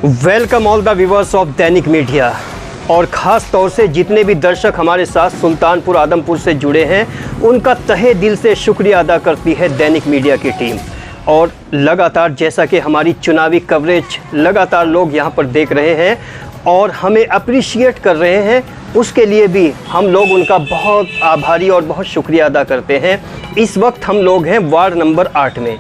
Welcome all the viewers of Dainik media और ख़ास तौर से जितने भी दर्शक हमारे साथ सुल्तानपुर आदमपुर से जुड़े हैं उनका तहे दिल से शुक्रिया अदा करती है दैनिक मीडिया की टीम। और लगातार जैसा कि हमारी चुनावी कवरेज लगातार लोग यहां पर देख रहे हैं और हमें अप्रिशिएट कर रहे हैं, उसके लिए भी हम लोग उनका बहुत आभारी और बहुत शुक्रिया अदा करते हैं। इस वक्त हम लोग हैं वार्ड नंबर 8 में।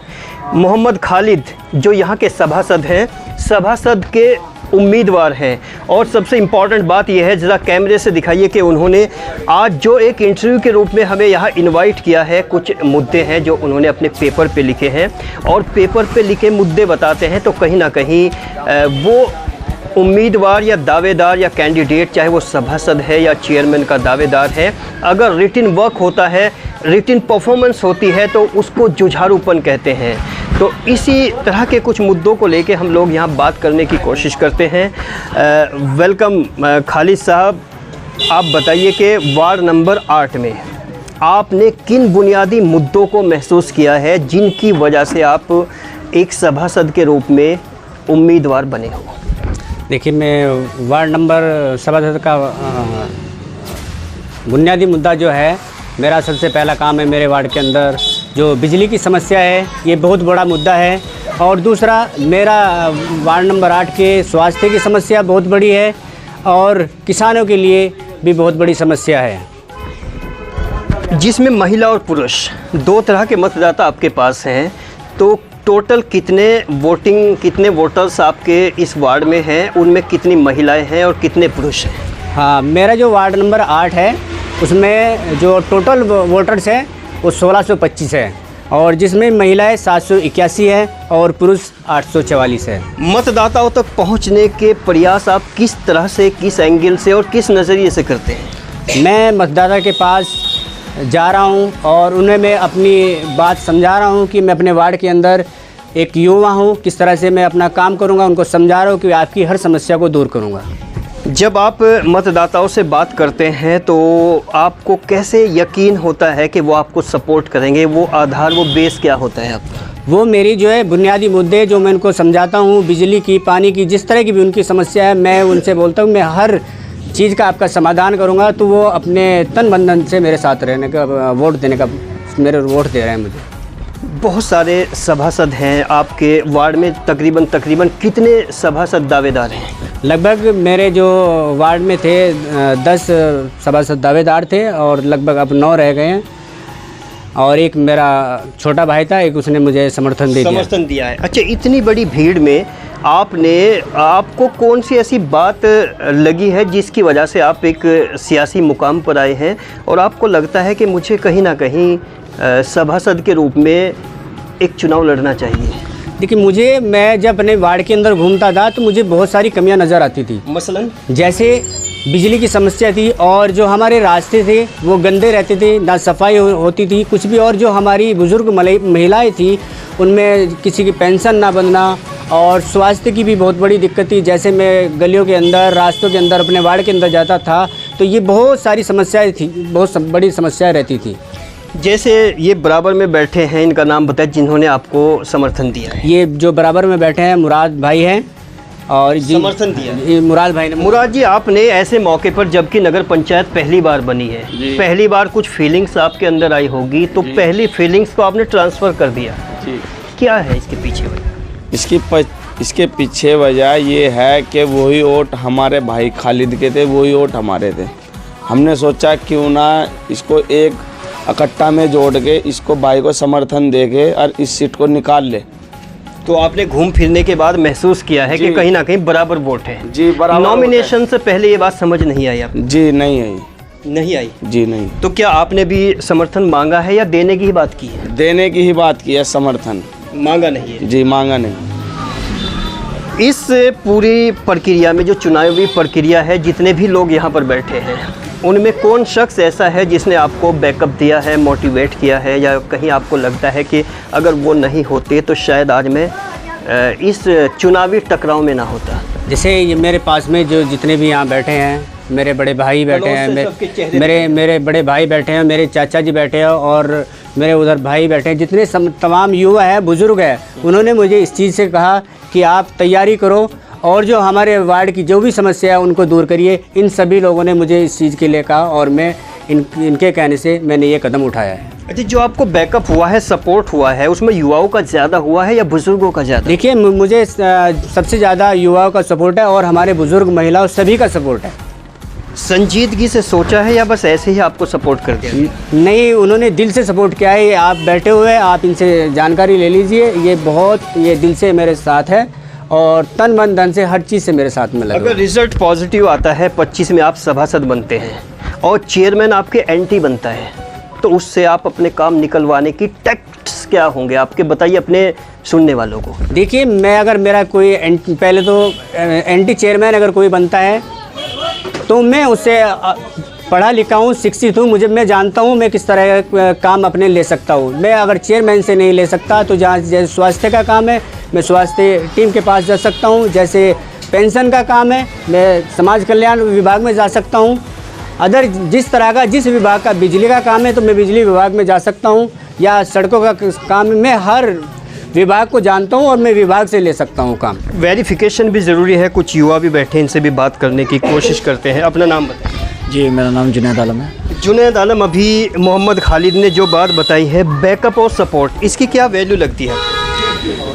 मोहम्मद खालिद जो यहाँ के सभासद हैं, सभासद के उम्मीदवार हैं। और सबसे इम्पॉर्टेंट बात यह है, ज़रा कैमरे से दिखाइए कि उन्होंने आज जो एक इंटरव्यू के रूप में हमें यहाँ इनवाइट किया है। कुछ मुद्दे हैं जो उन्होंने अपने पेपर पे लिखे हैं और पेपर पे लिखे मुद्दे बताते हैं तो कहीं ना कहीं वो उम्मीदवार या दावेदार या कैंडिडेट, चाहे वो सभासद है या चेयरमैन का दावेदार है, अगर रिटिन वर्क होता है, रिटिन परफॉर्मेंस होती है तो उसको जुझारूपन कहते हैं। तो इसी तरह के कुछ मुद्दों को लेके हम लोग यहाँ बात करने की कोशिश करते हैं। वेलकम खालिद साहब, आप बताइए कि वार्ड नंबर 8 में आपने किन बुनियादी मुद्दों को महसूस किया है जिनकी वजह से आप एक सभासद के रूप में उम्मीदवार बने हो? देखिए, मैं वार्ड नंबर सभासद का बुनियादी मुद्दा जो है, मेरा सबसे पहला काम है मेरे वार्ड के अंदर जो बिजली की समस्या है, ये बहुत बड़ा मुद्दा है। और दूसरा, मेरा वार्ड नंबर 8 के स्वास्थ्य की समस्या बहुत बड़ी है और किसानों के लिए भी बहुत बड़ी समस्या है, जिसमें महिला और पुरुष दो तरह के मतदाता आपके पास हैं। तो टोटल कितने वोटर्स आपके इस वार्ड में हैं, उनमें कितनी महिलाएं हैं और कितने पुरुष हैं? हाँ, मेरा जो वार्ड नंबर 8 है उसमें जो टोटल वोटर्स हैं वो 1625 है और जिसमें महिलाएं 781 है और पुरुष 844 है। मतदाताओं तक पहुंचने के प्रयास आप किस तरह से, किस एंगल से और किस नज़रिए से करते हैं? मैं मतदाता के पास जा रहा हूं और उन्हें मैं अपनी बात समझा रहा हूं कि मैं अपने वार्ड के अंदर एक युवा हूं, किस तरह से मैं अपना काम करूंगा, उनको समझा रहा हूं कि आपकी हर समस्या को दूर करूंगा। जब आप मतदाताओं से बात करते हैं तो आपको कैसे यकीन होता है कि वो आपको सपोर्ट करेंगे? वो आधार, वो बेस क्या होता है आपका? वो मेरी जो है बुनियादी मुद्दे जो मैं उनको समझाता हूँ, बिजली की, पानी की, जिस तरह की भी उनकी समस्या है, मैं उनसे बोलता हूँ मैं हर चीज़ का आपका समाधान करूँगा। तो वो अपने तन बंधन से मेरे साथ रहने का, वोट देने का, मेरे वोट दे रहे हैं मुझे। बहुत सारे सभासद हैं आपके वार्ड में, तकरीबन कितने सभासद दावेदार हैं? लगभग मेरे जो वार्ड में थे 10 सभासद दावेदार थे और लगभग अब 9 रह गए हैं और एक मेरा छोटा भाई था, एक उसने मुझे समर्थन दिया है। अच्छा, इतनी बड़ी भीड़ में आपको कौन सी ऐसी बात लगी है जिसकी वजह से आप एक सियासी मुकाम पर आए हैं और आपको लगता है कि मुझे कहीं ना कहीं सभासद के रूप में एक चुनाव लड़ना चाहिए? देखिए, मैं जब अपने वार्ड के अंदर घूमता था तो मुझे बहुत सारी कमियां नज़र आती थी। मसलन जैसे बिजली की समस्या थी और जो हमारे रास्ते थे वो गंदे रहते थे, ना सफाई होती थी कुछ भी, और जो हमारी बुज़ुर्ग महिलाएं थी उनमें किसी की पेंशन ना बनना और स्वास्थ्य की भी बहुत बड़ी दिक्कत थी। जैसे मैं गलियों के अंदर, रास्तों के अंदर अपने वार्ड के अंदर जाता था तो ये बहुत सारी समस्याएँ थी, बहुत बड़ी समस्याएँ रहती थी। जैसे ये बराबर में बैठे हैं, इनका नाम बताएं जिन्होंने आपको समर्थन दिया है। ये जो बराबर में बैठे हैं मुराद भाई हैं और समर्थन दिया ये मुराद भाई ने। मुराद जी, आपने ऐसे मौके पर, जबकि नगर पंचायत पहली बार बनी है, पहली बार कुछ फीलिंग्स आपके अंदर आई होगी, तो पहली फीलिंग्स को आपने ट्रांसफ़र कर दिया। क्या है इसके पीछे वजह? इसके पीछे वजह ये है कि वही वोट हमारे भाई खालिद के थे, वही वोट हमारे थे। हमने सोचा क्यों ना इसको एक इकट्ठा में जोड़ के इसको भाई को समर्थन दे के और इस सीट को निकाल ले। तो आपने घूम फिरने के बाद महसूस किया है कि कहीं ना कहीं बराबर वोट है? जी, बराबर। नॉमिनेशन से पहले ये बात समझ नहीं आई आपको? जी नहीं आई। नहीं आई? जी नहीं। तो क्या आपने भी समर्थन मांगा है या देने की ही बात की है? देने की ही बात की है, समर्थन मांगा नहीं है? जी, मांगा नहीं। इस पूरी प्रक्रिया में, जो चुनावी प्रक्रिया है, जितने भी लोग यहाँ पर बैठे हैं उनमें कौन शख्स ऐसा है जिसने आपको बैकअप दिया है, मोटिवेट किया है, या कहीं आपको लगता है कि अगर वो नहीं होते तो शायद आज मैं इस चुनावी टकराव में ना होता? जैसे ये मेरे पास में जो जितने भी यहाँ बैठे हैं, मेरे बड़े भाई बैठे हैं, मेरे बड़े भाई बैठे हैं, मेरे चाचा जी बैठे हैं और मेरे उधर भाई बैठे हैं, जितने तमाम युवा हैं, बुज़ुर्ग हैं, उन्होंने मुझे इस चीज़ से कहा कि आप तैयारी करो और जो हमारे वार्ड की जो भी समस्या है उनको दूर करिए। इन सभी लोगों ने मुझे इस चीज़ के लिए कहा और मैं इनके कहने से मैंने ये कदम उठाया है। अच्छा, जो आपको बैकअप हुआ है, सपोर्ट हुआ है, उसमें युवाओं का ज़्यादा हुआ है या बुज़ुर्गों का ज़्यादा? देखिए, मुझे सबसे ज़्यादा युवाओं का सपोर्ट है और हमारे बुज़ुर्ग, महिलाओं सभी का सपोर्ट है। संजीदगी से सोचा है या बस ऐसे ही आपको सपोर्ट कर दिया? नहीं, उन्होंने दिल से सपोर्ट किया है। आप बैठे हुए हैं, आप इनसे जानकारी ले लीजिए। ये दिल से मेरे साथ है और तन मन धन से हर चीज़ से मेरे साथ में लगा। अगर रिजल्ट पॉजिटिव आता है, 25 में आप सभासद बनते हैं और चेयरमैन आपके एंटी बनता है, तो उससे आप अपने काम निकलवाने की टैक्ट्स क्या होंगे आपके, बताइए अपने सुनने वालों को। देखिए, मैं अगर मेरा कोई पहले तो एंटी चेयरमैन अगर कोई बनता है तो मैं उससे पढ़ा लिखा हूँ, शिक्षित हूँ, मैं जानता हूँ मैं किस तरह का काम अपने ले सकता हूँ। मैं अगर चेयरमैन से नहीं ले सकता तो जहाँ जैसे स्वास्थ्य का काम है मैं स्वास्थ्य टीम के पास जा सकता हूँ, जैसे पेंशन का काम है मैं समाज कल्याण विभाग में जा सकता हूँ, अदर जिस विभाग का बिजली का काम है तो मैं बिजली विभाग में जा सकता हूँ, या सड़कों का काम है, मैं हर विभाग को जानता हूँ और मैं विभाग से ले सकता हूँ काम। वेरिफिकेशन भी ज़रूरी है, कुछ युवा भी बैठे, इनसे भी बात करने की कोशिश करते हैं। अपना नाम बताएं। जी, मेरा नाम जुनैद आलम है। जुनैद आलम, अभी मोहम्मद खालिद ने जो बात बताई है बैकअप और सपोर्ट, इसकी क्या वैल्यू लगती है?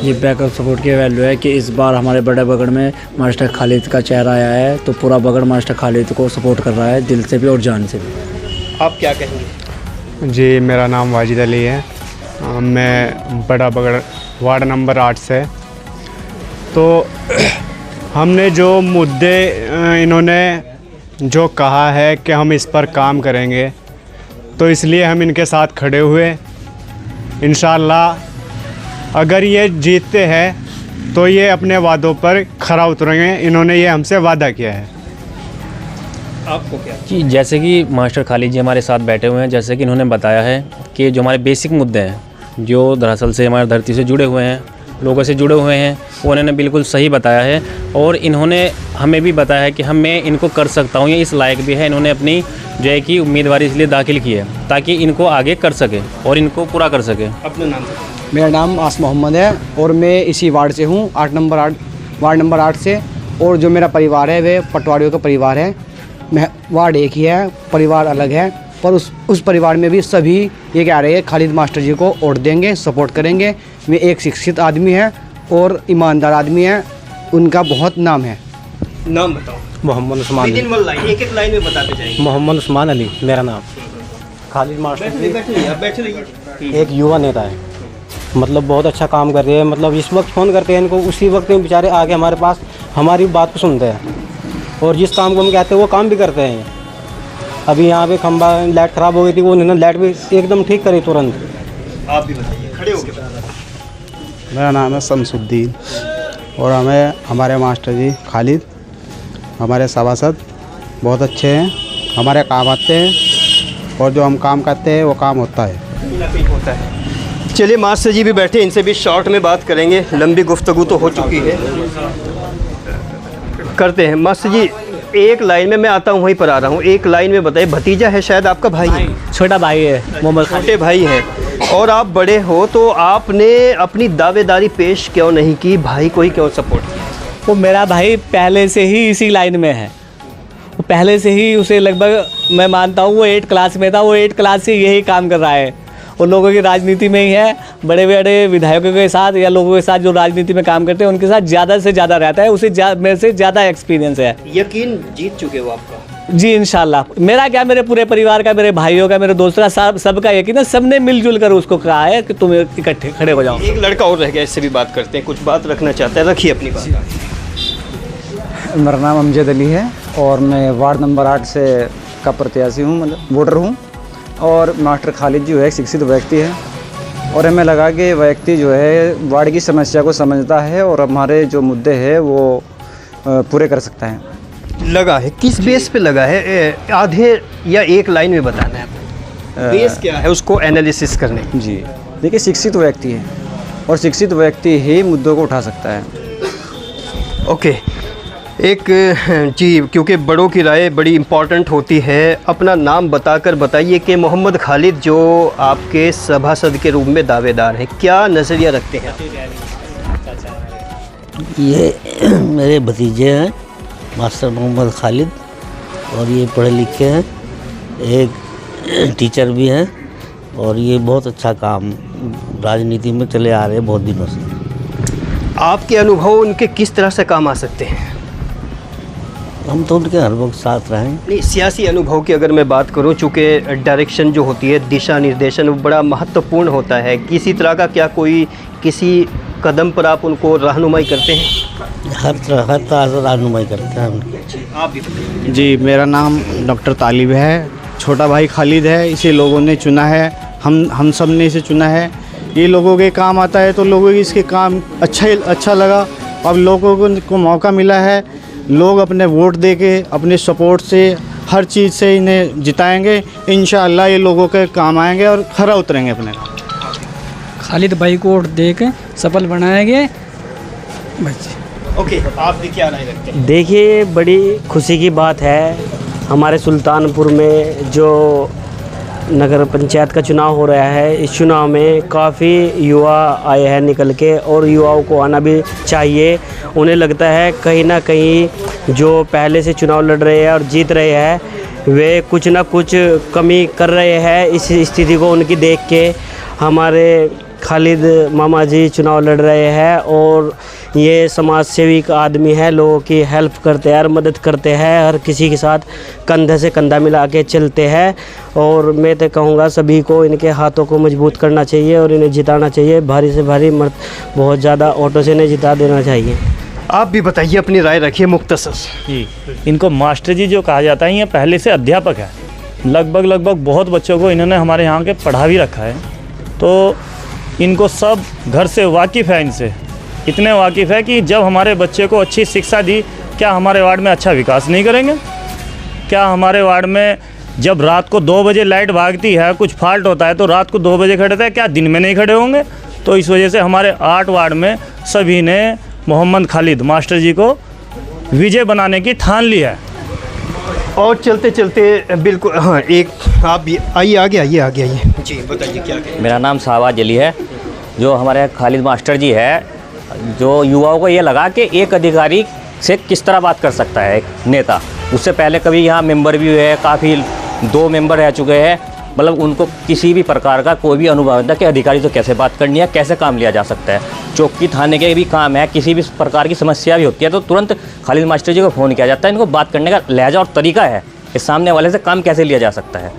ये बैकअप सपोर्ट की वैल्यू है कि इस बार हमारे बड़े बगड़ में मास्टर खालिद का चेहरा आया है, तो पूरा बगड़ मास्टर खालिद को सपोर्ट कर रहा है, दिल से भी और जान से भी। आप क्या कहेंगे? जी, मेरा नाम वाजिद अली है। मैं बड़ा बगड़ वार्ड नंबर 8 से। तो हमने जो मुद्दे इन्होंने जो कहा है कि हम इस पर काम करेंगे, तो इसलिए हम इनके साथ खड़े हुए। इंशाअल्लाह अगर ये जीतते हैं तो ये अपने वादों पर खरा उतरेंगे। इन्होंने ये हमसे वादा किया है। आपको क्या? जी, जैसे कि मास्टर खालिद जी हमारे साथ बैठे हुए हैं, जैसे कि इन्होंने बताया है कि जो हमारे बेसिक मुद्दे हैं जो दरअसल से हमारी धरती से जुड़े हुए हैं, लोगों से जुड़े हुए हैं, वो उन्होंने बिल्कुल सही बताया है और इन्होंने हमें भी बताया है कि मैं इनको कर सकता हूँ, ये इस लायक भी है। इन्होंने अपनी जो है कि उम्मीदवारी इसलिए दाखिल की है ताकि इनको आगे कर सके और इनको पूरा कर सके। अपना नाम? मेरा नाम आस मोहम्मद है और मैं इसी वार्ड से हूँ, वार्ड नंबर 8 से। और जो मेरा परिवार है वे पटवारियों का परिवार है। मैं वार्ड एक ही है, परिवार अलग है, पर उस परिवार में भी सभी ये कह रहे हैं खालिद मास्टर जी को वोट देंगे, सपोर्ट करेंगे। वे एक शिक्षित आदमी है और ईमानदार आदमी है, उनका बहुत नाम है। नाम बताओ। मोहम्मद उस्मान अली। एक लाइन में बताते जाएंगे। मोहम्मद उस्मान अली मेरा नाम। खालिद मास्टर बैठ रहिए। एक युवा नेता है, मतलब बहुत अच्छा काम कर रहे हैं। मतलब इस वक्त फ़ोन करते हैं इनको, उसी वक्त में बेचारे आके हमारे पास हमारी बात को सुनते हैं और जिस काम को हम कहते हैं वो काम भी करते हैं। अभी यहाँ पे खंबा लाइट ख़राब हो गई थी, वो उन्होंने लाइट भी एकदम ठीक करी तुरंत। आप भी बताइए, खड़े होकर। मेरा नाम है शमसुद्दीन और हमारे मास्टर जी खालिद, हमारे सभासद बहुत अच्छे हैं, हमारे काम आते हैं और जो हम काम करते हैं वो काम होता है। चलिए, मास्टर जी भी बैठे, इनसे भी शॉर्ट में बात करेंगे, लंबी गुफ्तगू तो हो चुकी है। करते हैं मास्टर जी, एक लाइन में, मैं आता हूँ वहीं पर आ रहा हूँ, एक लाइन में बताइए, भतीजा है शायद आपका, भाई है? छोटा भाई है मोहम्मद खालिद। छोटे भाई हैं और आप बड़े हो, तो आपने अपनी दावेदारी पेश क्यों नहीं की, भाई को ही क्यों सपोर्ट किया? वो मेरा भाई पहले से ही इसी लाइन में है, वो पहले से ही उसे लगभग मैं मानता हूँ वो 8 क्लास में था, वो 8 क्लास से यही काम कर रहा है। वो लोगों की राजनीति में ही है, बड़े बड़े विधायकों के साथ या लोगों के साथ जो राजनीति में काम करते हैं उनके साथ ज़्यादा से ज़्यादा रहता है, उसे मेरे से ज़्यादा एक्सपीरियंस है। यकीन जीत चुके हो आपका? जी इंशाल्लाह। मेरा क्या, मेरे पूरे परिवार का, मेरे भाइयों का, मेरे दोस्तों का, सबका यकीन है। सबने मिलजुल कर उसको कहा है कि तुम इकट्ठे खड़े हो जाओ। एक लड़का और रह गया, इससे भी बात करते हैं, कुछ बात रखना चाहता है, रखिए अपनी बात। मेरा नाम अमजद अली है और मैं वार्ड नंबर 8 से का प्रत्याशी हूँ, मतलब वोटर हूँ। और मास्टर खालिद जो है एक शिक्षित व्यक्ति है और हमें लगा कि व्यक्ति जो है वार्ड की समस्या को समझता है और हमारे जो मुद्दे हैं वो पूरे कर सकता है। लगा है, किस बेस पे लगा है? आधे या एक लाइन में बताना है, बेस क्या है उसको एनालिसिस करने? जी देखिए, शिक्षित व्यक्ति है और शिक्षित व्यक्ति ही मुद्दों को उठा सकता है। ओके, एक जी, क्योंकि बड़ों की राय बड़ी इम्पॉर्टेंट होती है, अपना नाम बताकर बताइए कि मोहम्मद खालिद जो आपके सभासद के रूप में दावेदार हैं, क्या नज़रिया रखते हैं? ये मेरे भतीजे हैं मास्टर मोहम्मद खालिद, और ये पढ़े लिखे हैं, एक टीचर भी हैं, और ये बहुत अच्छा काम राजनीति में चले आ रहे हैं बहुत दिनों से। आपके अनुभव उनके किस तरह से काम आ सकते हैं? हम तो उनके हर वक्त साथ रहें। नहीं, सियासी अनुभव की अगर मैं बात करूं, चूँकि डायरेक्शन जो होती है, दिशा निर्देशन, वो बड़ा महत्वपूर्ण होता है। किसी तरह का क्या कोई किसी कदम पर आप उनको रहनुमाई करते हैं? हर तरह से रहनुमाई करते हैं उनकी। आप भी बताइए। जी, मेरा नाम डॉक्टर तालिब है, छोटा भाई खालिद है, इसे लोगों ने चुना है, हम सब ने इसे चुना है। ये लोगों के काम आता है तो लोगों की इसके काम अच्छा लगा। अब लोगों को मौका मिला है, लोग अपने वोट दे के अपने सपोर्ट से हर चीज़ से इन्हें जिताएंगे। इंशाअल्लाह ये लोगों के काम आएंगे और खरा उतरेंगे अपने। खालिद भाई को वोट दे के सफल बनाएंगे बस। ओके, आप भी क्या राय रखते हैं? देखिए, बड़ी खुशी की बात है, हमारे सुल्तानपुर में जो नगर पंचायत का चुनाव हो रहा है, इस चुनाव में काफ़ी युवा आए हैं निकल के, और युवाओं को आना भी चाहिए। उन्हें लगता है कहीं ना कहीं जो पहले से चुनाव लड़ रहे हैं और जीत रहे हैं, वे कुछ ना कुछ कमी कर रहे हैं। इस स्थिति को उनकी देख के हमारे खालिद मामा जी चुनाव लड़ रहे हैं, और ये समाज सेवी का आदमी है, लोगों की हेल्प करते हैं और मदद करते हैं, हर किसी के साथ कंधे से कंधा मिला के चलते हैं। और मैं तो कहूँगा सभी को इनके हाथों को मजबूत करना चाहिए और इन्हें जिताना चाहिए। भारी से भारी मत बहुत ज़्यादा ऑटो से इन्हें जिता देना चाहिए। आप भी बताइए, अपनी राय रखिए मुख्तसर। जी, इनको मास्टर जी जो कहा जाता है, ये पहले से अध्यापक है। लगभग बहुत बच्चों को इन्होंने हमारे यहाँ के पढ़ा भी रखा है, तो इनको सब घर से वाकिफ़ है। इनसे इतने वाकिफ़ है कि जब हमारे बच्चे को अच्छी शिक्षा दी, क्या हमारे वार्ड में अच्छा विकास नहीं करेंगे? क्या हमारे वार्ड में जब रात को 2 बजे लाइट भागती है, कुछ फॉल्ट होता है, तो रात को 2 बजे खड़े थे, क्या दिन में नहीं खड़े होंगे? तो इस वजह से हमारे 8 वार्ड में सभी ने मोहम्मद खालिद मास्टर जी को विजय बनाने की ठान ली है। और चलते चलते बिल्कुल, हाँ, एक आप भी आइए, आगे आइए जी, बताइए क्या कहें? मेरा नाम शाहबाज अली है। जो हमारे खालिद मास्टर जी है, जो युवाओं को ये लगा कि एक अधिकारी से किस तरह बात कर सकता है एक नेता। उससे पहले कभी यहाँ मेंबर भी हुए हैं, काफ़ी 2 मेंबर रह चुके हैं, मतलब उनको किसी भी प्रकार का कोई भी अनुभव नहीं था कि अधिकारी से कैसे बात करनी है, कैसे काम लिया जा सकता है। चौकी थाने के भी काम है, किसी भी प्रकार की समस्या भी होती है तो तुरंत खालिद मास्टर जी को फ़ोन किया जाता है। इनको बात करने का लहजा और तरीका है कि सामने वाले से काम कैसे लिया जा सकता है।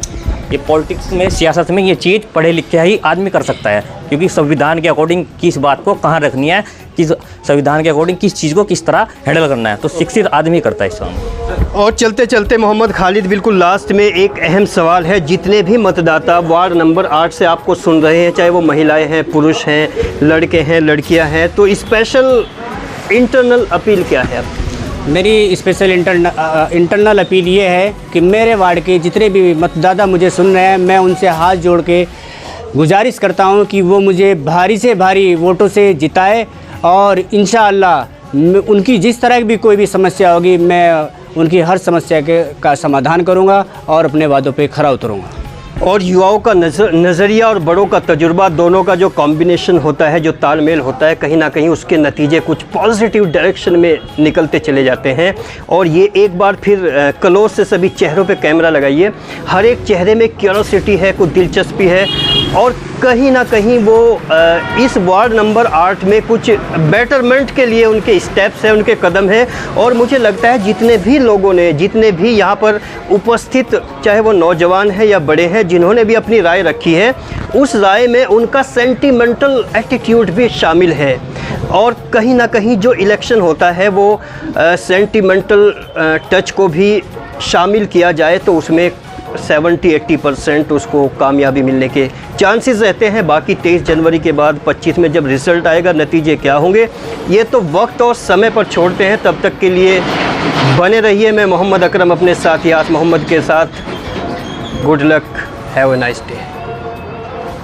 ये पॉलिटिक्स में, सियासत में ये चीज़ पढ़े लिखे ही आदमी कर सकता है, क्योंकि संविधान के अकॉर्डिंग किस बात को कहाँ रखनी है, किस संविधान के अकॉर्डिंग किस चीज़ को किस तरह हैंडल करना है, तो शिक्षित आदमी करता है इस काम। और चलते चलते मोहम्मद खालिद, बिल्कुल लास्ट में एक अहम सवाल है। जितने भी मतदाता वार्ड नंबर 8 से आपको सुन रहे हैं, चाहे वो महिलाएं हैं, पुरुष हैं, लड़के हैं, लड़कियां हैं, तो स्पेशल इंटरनल अपील क्या है आपकी? मेरी स्पेशल इंटरनल अपील ये है कि मेरे वार्ड के जितने भी मतदाता मुझे सुन रहे हैं, मैं उनसे हाथ जोड़ के गुजारिश करता हूं कि वो मुझे भारी से भारी वोटों से जिताए, और इंशाअल्लाह उनकी जिस तरह की भी कोई भी समस्या होगी, मैं उनकी हर समस्या का समाधान करूंगा और अपने वादों पे खरा उतरूंगा। और युवाओं का नज़रिया और बड़ों का तजुर्बा, दोनों का जो कॉम्बिनेशन होता है, जो तालमेल होता है, कहीं ना कहीं उसके नतीजे कुछ पॉजिटिव डायरेक्शन में निकलते चले जाते हैं। और ये एक बार फिर क्लोज से सभी चेहरों पे कैमरा लगाइए, हर एक चेहरे में क्यूरोसिटी है, कुछ दिलचस्पी है, और कहीं ना कहीं वो इस वार्ड नंबर 8 में कुछ बेटरमेंट के लिए उनके स्टेप्स हैं, उनके कदम हैं। और मुझे लगता है जितने भी लोगों ने, जितने भी यहाँ पर उपस्थित, चाहे वो नौजवान हैं या बड़े हैं, जिन्होंने भी अपनी राय रखी है, उस राय में उनका सेंटिमेंटल एटीट्यूड भी शामिल है। और कहीं ना कहीं जो इलेक्शन होता है वो सेंटिमेंटल टच को भी शामिल किया जाए तो उसमें 70-80% उसको कामयाबी मिलने के चांसेस रहते हैं। बाकी 23 जनवरी के बाद 25 में जब रिज़ल्ट आएगा, नतीजे क्या होंगे, ये तो वक्त और समय पर छोड़ते हैं। तब तक के लिए बने रहिए। मैं मोहम्मद अकरम अपने साथी यास मोहम्मद के साथ। Good luck, have a nice day.